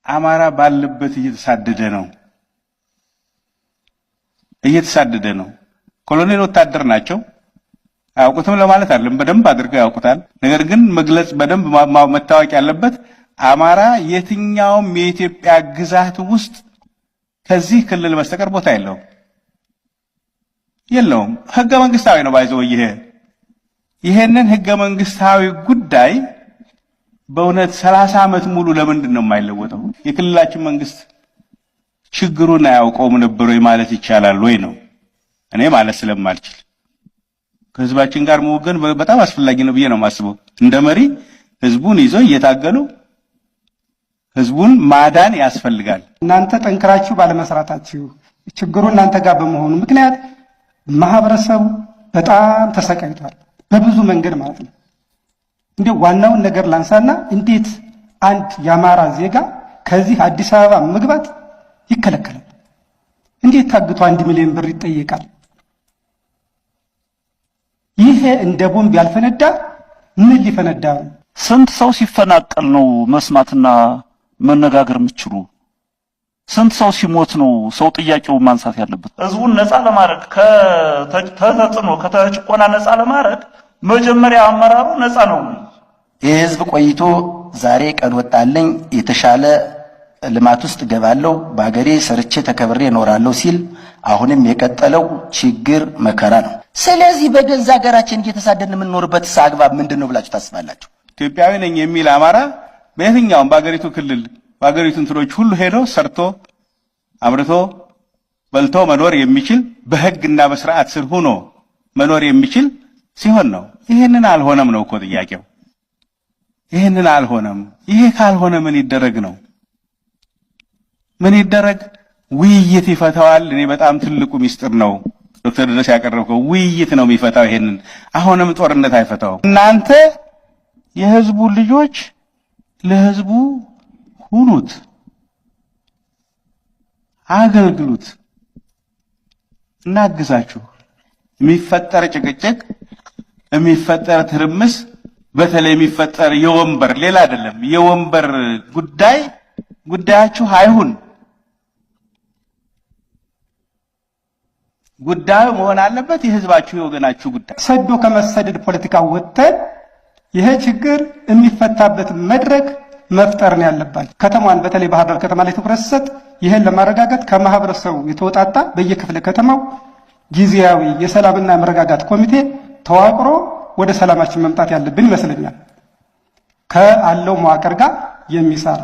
አማራ ባለበት እየተሳደደ ነው። ኮሎኔል ወታደር ናቸው። አያውቁትም ለማለት አይደለም፣ በደንብ አድርገው ያውቁታል። ነገር ግን መግለጽ በደንብ መታወቅ ያለበት አማራ የትኛውም የኢትዮጵያ ግዛት ውስጥ ከዚህ ክልል በስተቀር ቦታ የለውም። ህገ መንግስታዊ ነው ባይዘው ይሄንን ህገ መንግስታዊ ጉዳይ በእውነት 30 ዓመት ሙሉ ለምንድን ነው የማይለወጠው? የክልላችን መንግስት ችግሩን አያውቀውም ነበር ወይ ማለት ይቻላል ወይ ነው? እኔ ማለት ስለማልችል ከህዝባችን ጋር መወገን በጣም አስፈላጊ ነው ብዬ ነው የማስበው። እንደ መሪ ህዝቡን ይዘው እየታገሉ ህዝቡን ማዳን ያስፈልጋል። እናንተ ጠንክራችሁ ባለመስራታችሁ ችግሩ እናንተ ጋር በመሆኑ ምክንያት ማህበረሰቡ በጣም ተሰቃይቷል፣ በብዙ መንገድ ማለት ነው። እንዴ ዋናውን ነገር ላንሳና እንዴት አንድ የአማራ ዜጋ ከዚህ አዲስ አበባ መግባት ይከለከላል? እንዴት ታግቶ 1 ሚሊዮን ብር ይጠየቃል? ይሄ እንደ ቦምብ ያልፈነዳ ምን ሊፈነዳ ነው? ስንት ሰው ሲፈናቀል ነው መስማትና መነጋገር የምትችሉ? ስንት ሰው ሲሞት ነው ሰው ጥያቄው ማንሳት ያለበት? ህዝቡን ነፃ ለማድረግ ከተጽዕኖ ከተጭቆና ነፃ ለማድረግ መጀመሪያ አመራሩ ነፃ ነው። የህዝብ ቆይቶ ዛሬ ቀን ወጣልኝ የተሻለ ልማት ውስጥ ገባለው በአገሬ ሰርቼ ተከብሬ እኖራለሁ ሲል አሁንም የቀጠለው ችግር መከራ ነው። ስለዚህ በገዛ ሀገራችን እየተሳደድን የምንኖርበት አግባብ ምንድነው ብላችሁ ታስባላችሁ? ኢትዮጵያዊ ነኝ የሚል አማራ በየትኛውም በአገሪቱ ክልል በአገሪቱ እንትኖች ሁሉ ሄዶ ሰርቶ አምርቶ በልቶ መኖር የሚችል በህግና በስርዓት ስር ሆኖ መኖር የሚችል ሲሆን ነው። ይሄንን አልሆነም ነው እኮ ጥያቄው። ይሄንን አልሆነም። ይሄ ካልሆነ ምን ይደረግ ነው? ምን ይደረግ? ውይይት ይፈታዋል። እኔ በጣም ትልቁ ሚስጥር ነው ዶክተር ድረስ ያቀረበው ውይይት ነው የሚፈታው። ይሄንን አሁንም ጦርነት አይፈታው። እናንተ የህዝቡ ልጆች ለህዝቡ ሁኑት፣ አገልግሉት፣ እናግዛችሁ። የሚፈጠር ጭቅጭቅ የሚፈጠር ትርምስ በተለይ የሚፈጠር የወንበር ሌላ አይደለም የወንበር ጉዳያችሁ አይሁን። ጉዳዩ መሆን አለበት የህዝባችሁ የወገናችሁ ጉዳይ። ሰዶ ከመሰደድ ፖለቲካ ወጥተን ይሄ ችግር የሚፈታበት መድረክ መፍጠር ነው ያለባችሁ። ከተማን በተለይ ባህር ዳር ከተማ ላይ ትኩረት ሰጥ ይሄን ለማረጋጋት ከማህበረሰቡ የተወጣጣ በየክፍለ ከተማው ጊዜያዊ የሰላምና መረጋጋት ኮሚቴ ተዋቅሮ ወደ ሰላማችን መምጣት ያለብን ይመስለኛል። ከአለው መዋቅር ጋር የሚሰራ